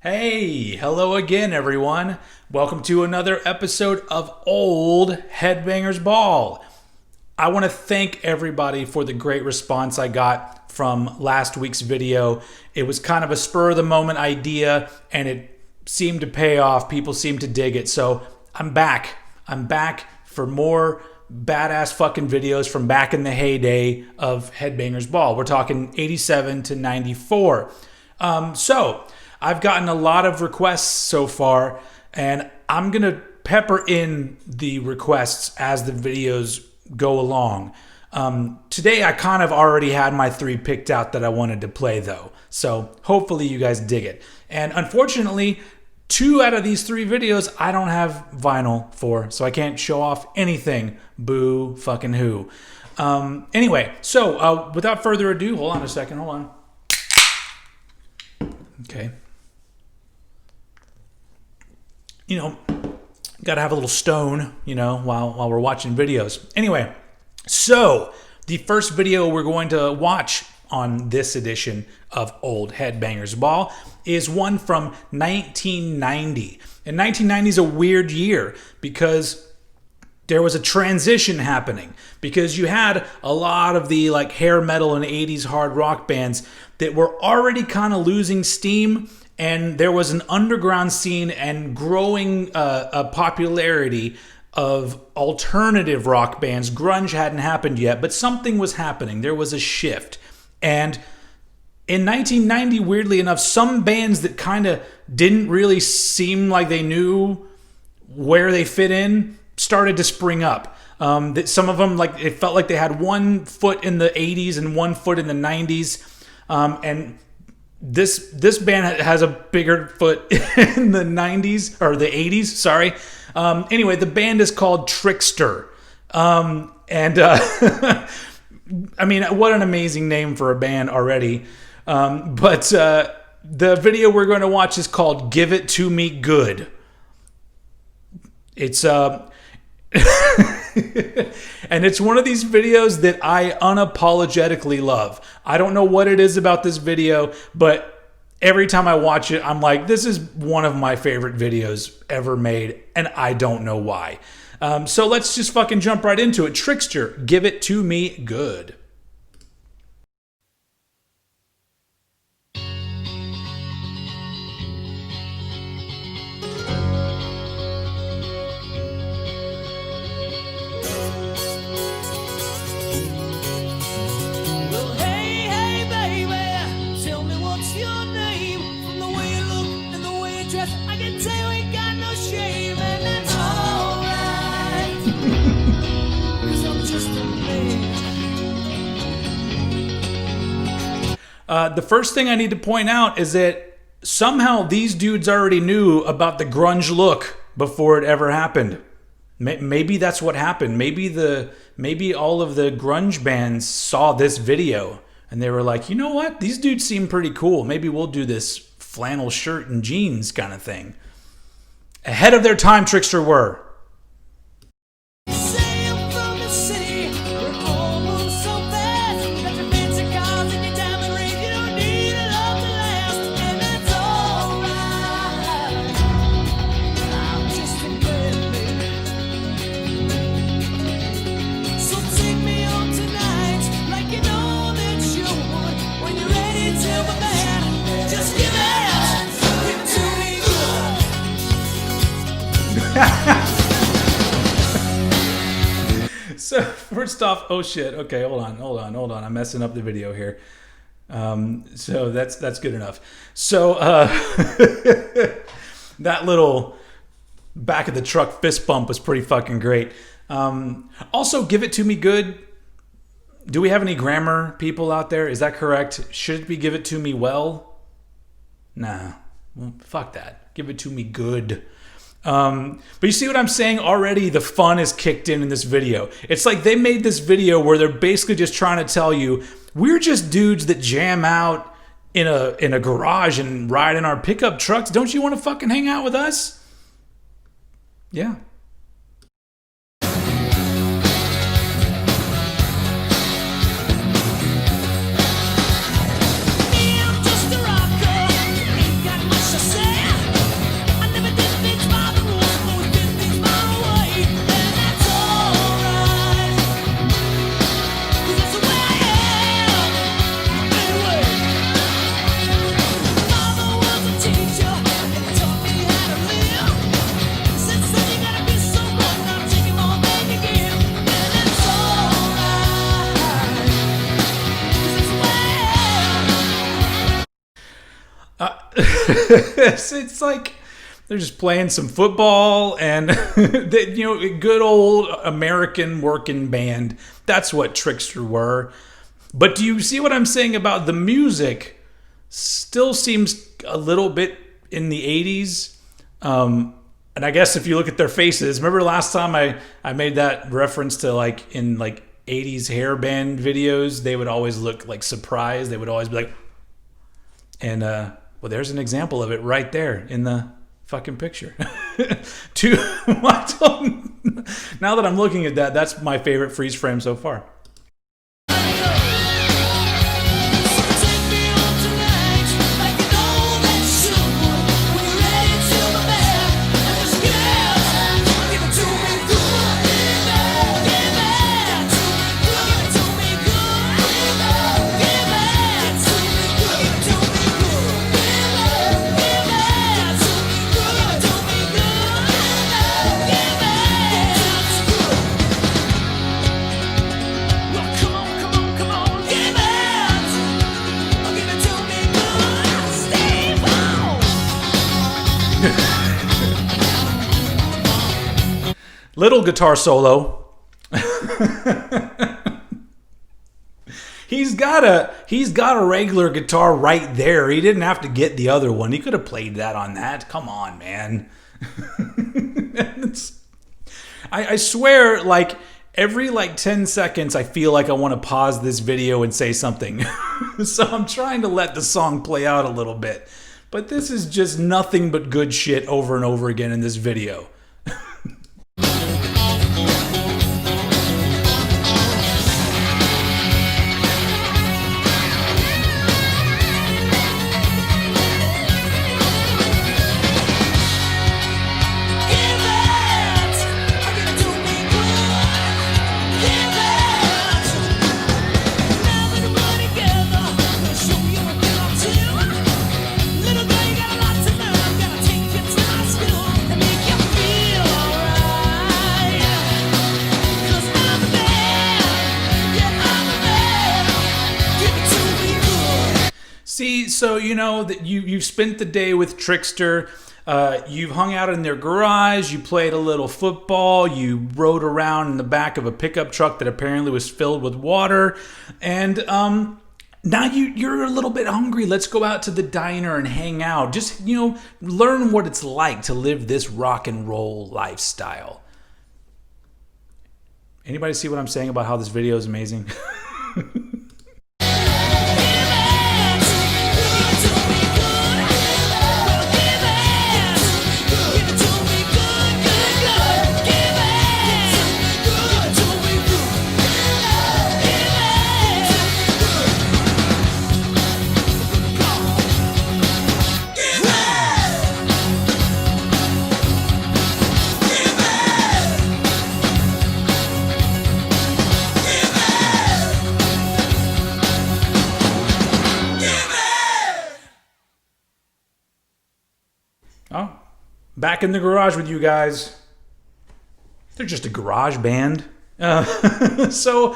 Hey, hello again, everyone. Welcome to another episode of Old Headbangers Ball. I want to thank everybody for the great response I got from last week's video. It was kind of a spur of the moment idea and it seemed to pay off. People seemed to dig it. So I'm back. I'm back for more badass fucking videos from back in the heyday of Headbangers Ball. We're talking 87 to 94. So I've gotten a lot of requests so far, and I'm going to pepper in the requests as the videos go along. Today, I kind of already had my three picked out that I wanted to play, though. So hopefully you guys dig it. And unfortunately, 2 out of these 3 videos I don't have vinyl for, so I can't show off anything. Boo fucking who. Anyway, so without further ado, hold on a second, hold on. Okay. You know, gotta have a little stone, you know, while we're watching videos. Anyway, so the first video we're going to watch on this edition of Old Headbangers Ball is one from 1990. And 1990 is a weird year because there was a transition happening, because you had a lot of the like hair metal and 80s hard rock bands that were already kind of losing steam, and there was an underground scene and growing a popularity of alternative rock bands. Grunge hadn't happened yet, but something was happening. There was a shift. And in 1990, weirdly enough, some bands that kind of didn't really seem like they knew where they fit in started to spring up. Some of them, like, it felt like they had one foot in the 80s and one foot in the 90s. And this band has a bigger foot in the 90s, or the 80s, sorry. Anyway, the band is called Trixter. I mean, what an amazing name for a band already. But the video we're going to watch is called Give It To Me Good. It's and it's one of these videos that I unapologetically love. I don't know what it is about this video, but every time I watch it, I'm like, this is one of my favorite videos ever made, and I don't know why. So let's just fucking jump right into it. Trixter, Give It To Me Good. The first thing I need to point out is that somehow these dudes already knew about the grunge look before it ever happened. Maybe that's what happened. Maybe all of the grunge bands saw this video and they were like, you know what? These dudes seem pretty cool. Maybe we'll do this flannel shirt and jeans kind of thing. Ahead of their time, Trixter were. So first off, oh shit. Okay, hold on. I'm messing up the video here. So that's good enough. So that little back of the truck fist bump was pretty fucking great. Also, Give It To Me Good. Do we have any grammar people out there? Is that correct? Should it be Give It To Me Well? Nah. Well, fuck that. Give It To Me Good. But you see what I'm saying? Already the fun is kicked in this video. It's like they made this video where they're basically just trying to tell you, we're just dudes that jam out in a garage and ride in our pickup trucks. Don't you want to fucking hang out with us? Yeah. It's like they're just playing some football and good old American working band. That's what Trixter were. But do you see what I'm saying about the music? Still seems a little bit in the 80s. And I guess if you look at their faces, remember last time I made that reference to like in like 80s hair band videos, they would always look like surprised. They would always be like, and well, there's an example of it right there in the fucking picture. Now that I'm looking at that, that's my favorite freeze frame so far. Little guitar solo. He's got a regular guitar right there. He didn't have to get the other one. He could have played that on that. Come on, man. I swear, like every 10 seconds, I feel like I want to pause this video and say something. So I'm trying to let the song play out a little bit. But this is just nothing but good shit over and over again in this video. See, so that you've spent the day with Trixter. You've hung out in their garage. You played a little football. You rode around in the back of a pickup truck that apparently was filled with water. And now you're a little bit hungry. Let's go out to the diner and hang out. Just learn what it's like to live this rock and roll lifestyle. Anybody see what I'm saying about how this video is amazing? Oh, back in the garage with you guys. They're just a garage band. So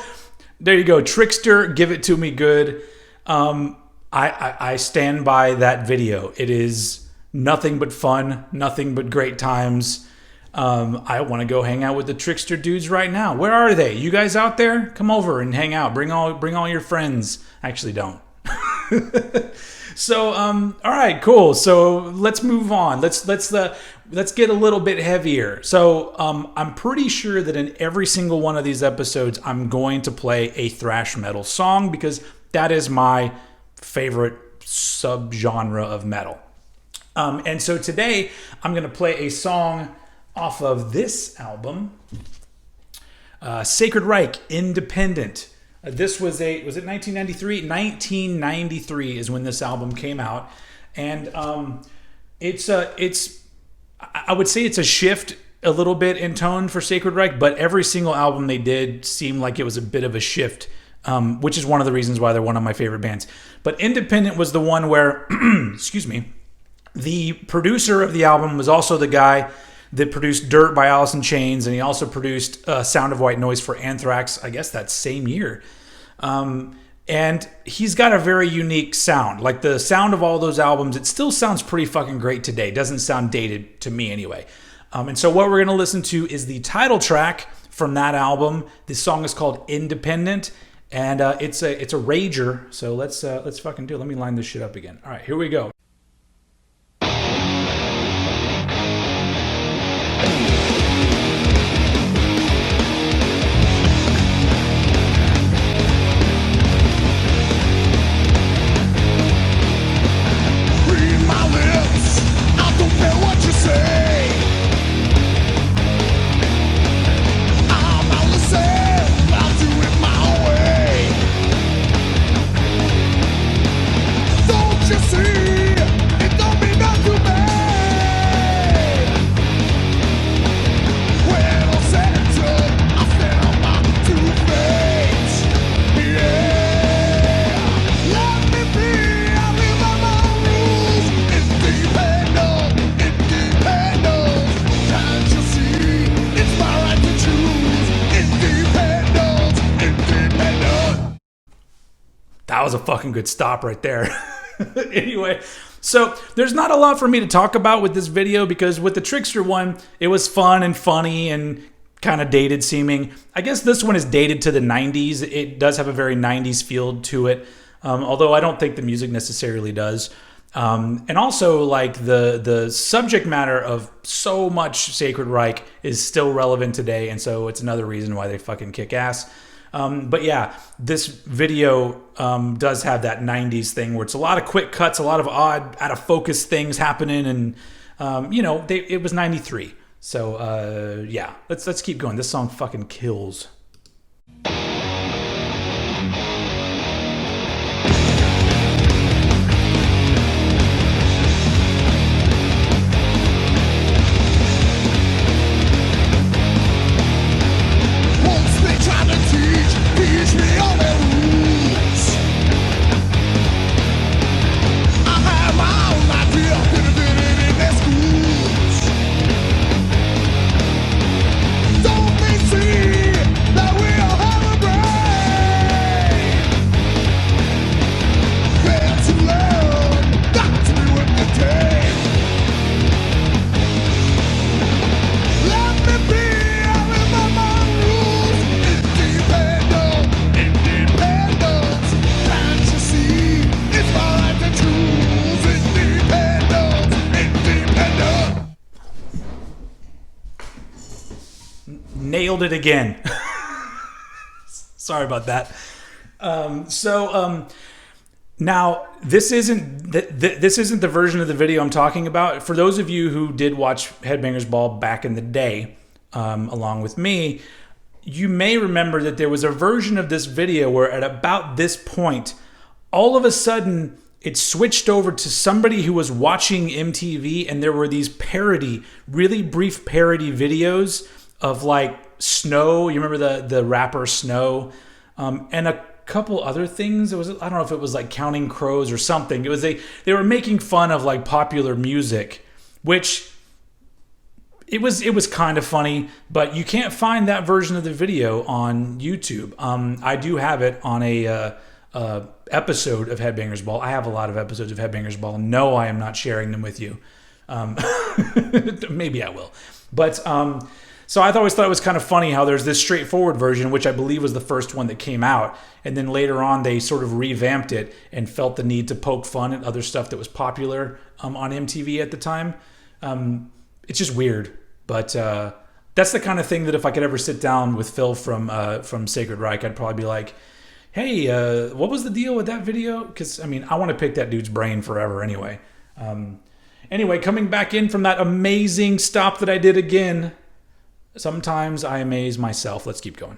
there you go. Trixter, Give It To Me Good. I stand by that video. It is nothing but fun, nothing but great times. I want to go hang out with the Trixter dudes right now. Where are they? You guys out there? Come over and hang out. Bring all your friends. Actually, don't. So, all right, cool. So let's move on. Let's get a little bit heavier. So, I'm pretty sure that in every single one of these episodes, I'm going to play a thrash metal song because that is my favorite subgenre of metal. And so today, I'm going to play a song off of this album, Sacred Reich, Independent. This was it 1993? 1993 is when this album came out, and it's I would say it's a shift a little bit in tone for Sacred Reich, but every single album they did seemed like it was a bit of a shift, which is one of the reasons why they're one of my favorite bands. But Independent was the one where, excuse me, the producer of the album was also the guy that produced Dirt by Alice in Chains, and he also produced Sound of White Noise for Anthrax, I guess that same year. And And he's got a very unique sound. Like the sound of all those albums, it still sounds pretty fucking great today. It doesn't sound dated to me anyway. And so what we're going to listen to is the title track from that album. This song is called Independent, and it's a rager. So let's fucking do it. Let me line this shit up again. All right, here we go. That was a fucking good stop right there. Anyway, so there's not a lot for me to talk about with this video because with the Trixter one, it was fun and funny and kind of dated seeming. I guess this one is dated to the 90s. It does have a very 90s feel to it, although I don't think the music necessarily does. And also, like, the subject matter of so much Sacred Reich is still relevant today, and so it's another reason why they fucking kick ass. But yeah, this video does have that 90s thing where it's a lot of quick cuts, a lot of odd, out of focus things happening, and it was 93. So yeah, let's keep going. This song fucking kills. Nailed it again. Sorry about that. Now this isn't the version of the video I'm talking about. For those of you who did watch Headbangers Ball back in the day, along with me, you may remember that there was a version of this video where at about this point, all of a sudden it switched over to somebody who was watching MTV, and there were these really brief parody videos of like Snow. You remember the rapper Snow, and a couple other things. I don't know if it was like Counting Crows or something. It was they were making fun of like popular music, which it was kind of funny, but you can't find that version of the video on YouTube. I do have it on a episode of Headbangers Ball. I have a lot of episodes of Headbangers Ball. No, I am not sharing them with you. Maybe I will, but so I always thought it was kind of funny how there's this straightforward version, which I believe was the first one that came out, and then later on they sort of revamped it and felt the need to poke fun at other stuff that was popular on MTV at the time. It's just weird, but that's the kind of thing that if I could ever sit down with Phil from Sacred Reich, I'd probably be like, hey, what was the deal with that video? Because, I mean, I want to pick that dude's brain forever anyway. Anyway, coming back in from that amazing stop that I did again, sometimes I amaze myself. Let's keep going.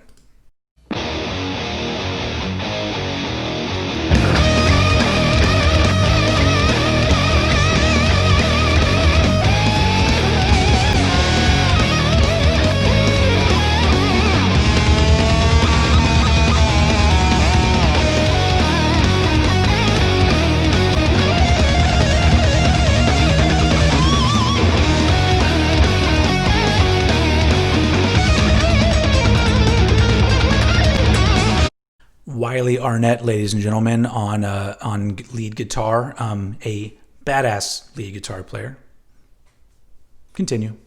Riley Arnett, ladies and gentlemen, on lead guitar, a badass lead guitar player. Continue.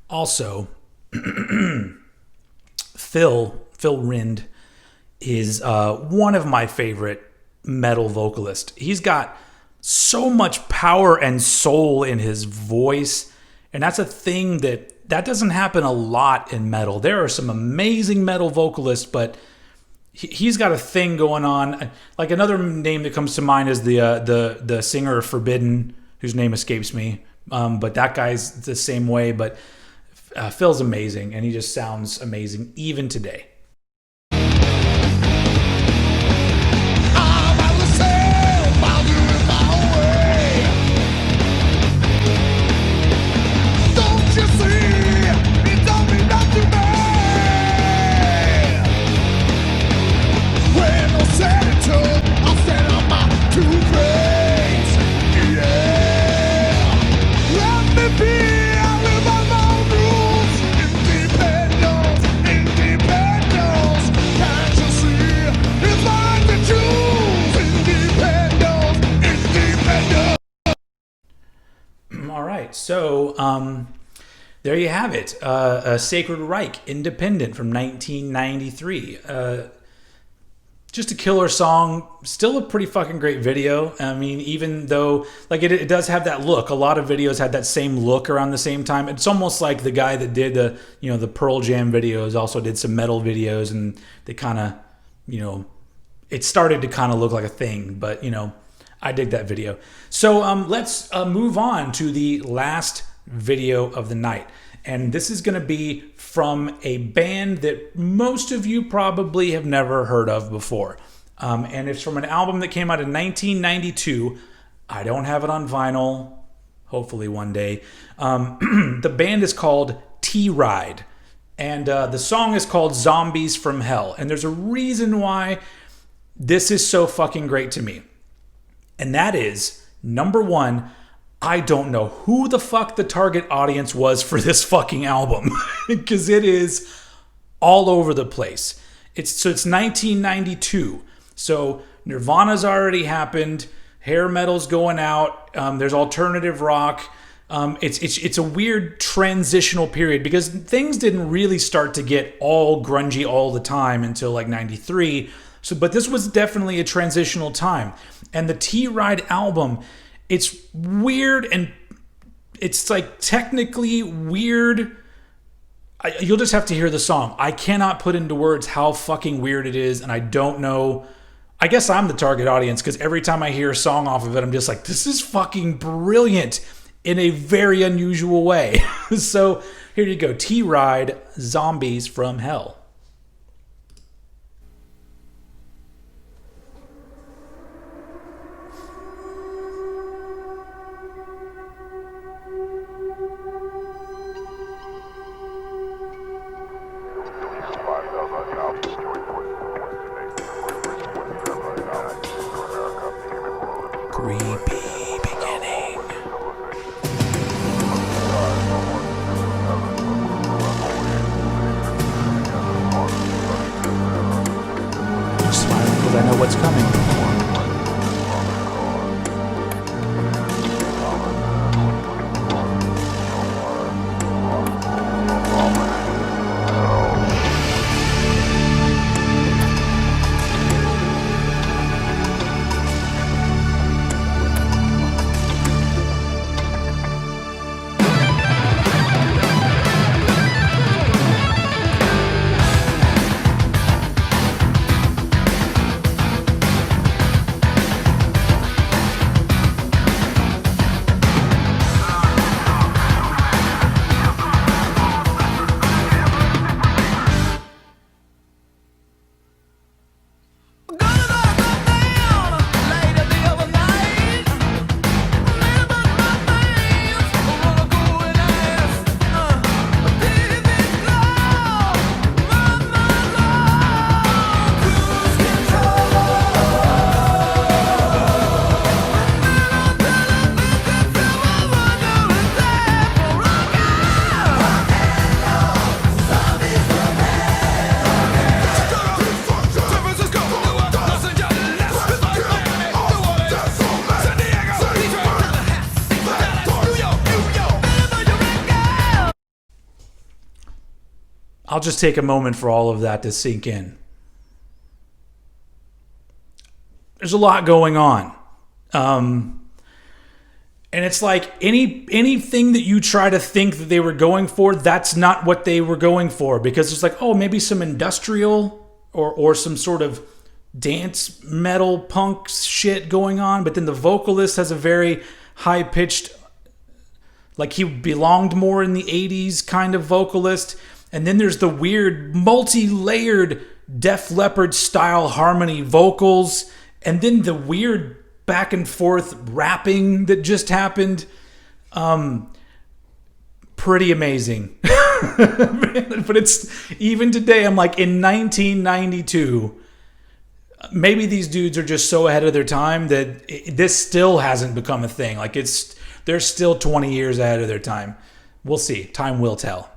Also, Phil Rind is one of my favorite metal vocalists. He's got so much power and soul in his voice, and that's a thing that doesn't happen a lot in metal. There are some amazing metal vocalists, but he's got a thing going on. Like, another name that comes to mind is the singer of Forbidden, whose name escapes me. But that guy's the same way. But Phil's amazing, and he just sounds amazing even today. So there you have it. Sacred Reich, Independent from 1993. Just a killer song. Still a pretty fucking great video. I mean, even though like it does have that look. A lot of videos had that same look around the same time. It's almost like the guy that did the Pearl Jam videos also did some metal videos, and they kind of, it started to kind of look like a thing. But I dig that video. So let's move on to the last video of the night. And this is going to be from a band that most of you probably have never heard of before. And it's from an album that came out in 1992. I don't have it on vinyl. Hopefully one day. The band is called T-Ride. And the song is called Zombies from Hell. And there's a reason why this is so fucking great to me. And that is, number one, I don't know who the fuck the target audience was for this fucking album. Because it is all over the place. It's 1992. So Nirvana's already happened. Hair metal's going out. There's alternative rock. It's a weird transitional period because things didn't really start to get all grungy all the time until like 93. But this was definitely a transitional time. And the T-Ride album, it's weird, and it's like technically weird. You'll just have to hear the song. I cannot put into words how fucking weird it is, and I don't know. I guess I'm the target audience because every time I hear a song off of it, I'm just like, this is fucking brilliant in a very unusual way. So here you go. T-Ride, Zombies from Hell. I know what's coming. I'll just take a moment for all of that to sink in. There's a lot going on. And it's like anything that you try to think that they were going for, that's not what they were going for. Because it's like, oh, maybe some industrial or some sort of dance metal punk shit going on. But then the vocalist has a very high-pitched, like he belonged more in the 80s kind of vocalist. And then there's the weird multi-layered Def Leppard style harmony vocals. And then the weird back and forth rapping that just happened. Pretty amazing. But it's even today, I'm like, in 1992, maybe these dudes are just so ahead of their time that this still hasn't become a thing. Like they're still 20 years ahead of their time. We'll see. Time will tell.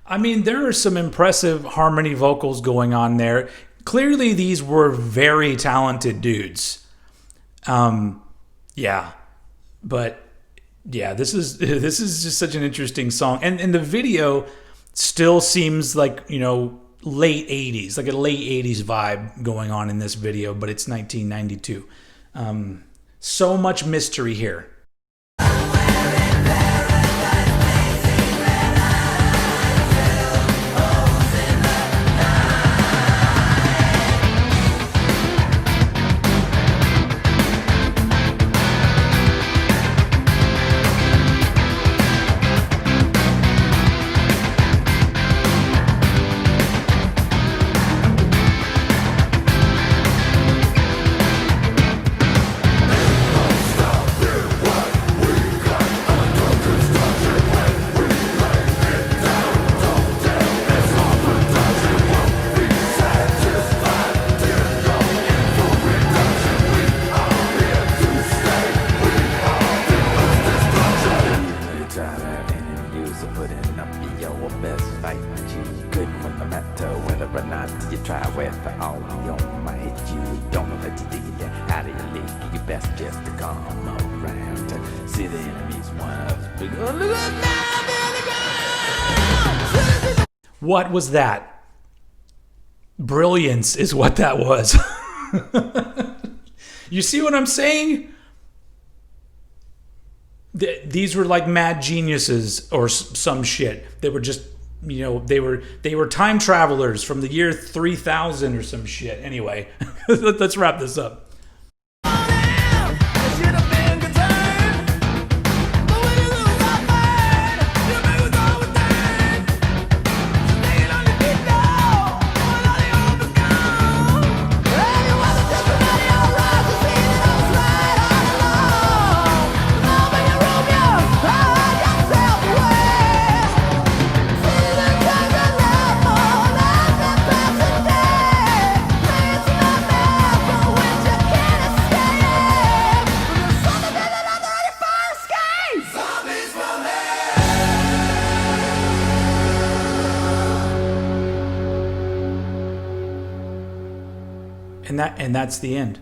I mean, there are some impressive harmony vocals going on there. Clearly, these were very talented dudes. Yeah. But yeah, this is just such an interesting song. And the video still seems like, late 80s, like a late 80s vibe going on in this video, but it's 1992. So much mystery here. What was that? Brilliance is what that was. You see what I'm saying? These were like mad geniuses or some shit. They were just, they were time travelers from the year 3000 or some shit. Anyway, let's wrap this up. And that's the end.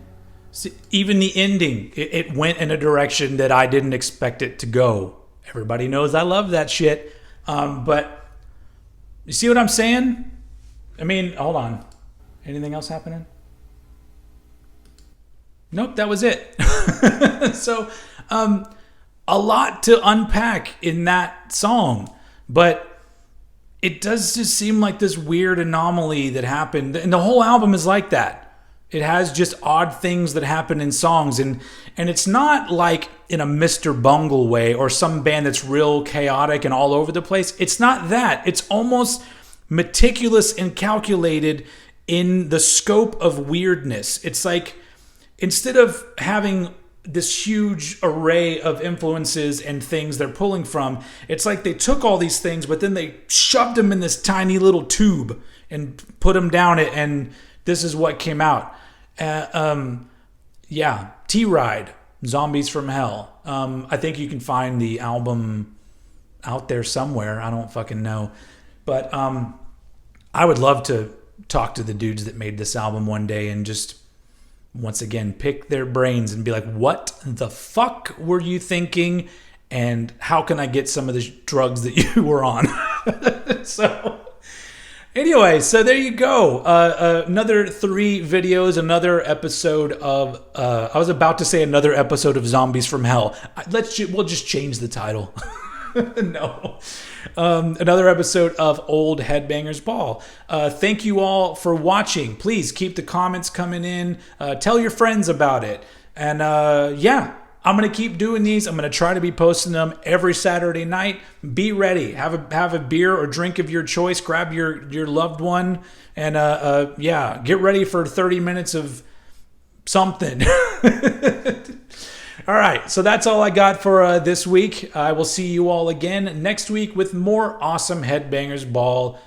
See, even the ending, it went in a direction that I didn't expect it to go. Everybody knows I love that shit. But you see what I'm saying? I mean, hold on. Anything else happening? Nope, that was it. So, a lot to unpack in that song. But it does just seem like this weird anomaly that happened. And the whole album is like that. It has just odd things that happen in songs. And it's not like in a Mr. Bungle way or some band that's real chaotic and all over the place. It's not that. It's almost meticulous and calculated in the scope of weirdness. It's like, instead of having this huge array of influences and things they're pulling from, it's like they took all these things, but then they shoved them in this tiny little tube and put them down it, and this is what came out. Yeah, T-Ride, Zombies from Hell. I think you can find the album out there somewhere. I don't fucking know. But I would love to talk to the dudes that made this album one day and just, once again, pick their brains and be like, what the fuck were you thinking? And how can I get some of the drugs that you were on? So anyway, so there you go. Another 3 videos, another episode of, I was about to say another episode of Zombies from Hell. We'll just change the title. No. Another episode of Old Headbangers Ball. Thank you all for watching. Please keep the comments coming in. Tell your friends about it. And yeah, I'm going to keep doing these. I'm going to try to be posting them every Saturday night. Be ready. Have a beer or drink of your choice. Grab your loved one. And yeah, get ready for 30 minutes of something. All right, so that's all I got for this week. I will see you all again next week with more awesome Headbangers Ball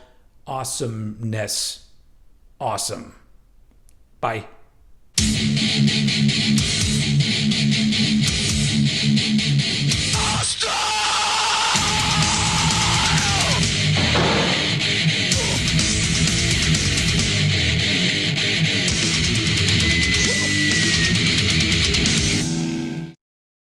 awesomeness. Awesome. Bye.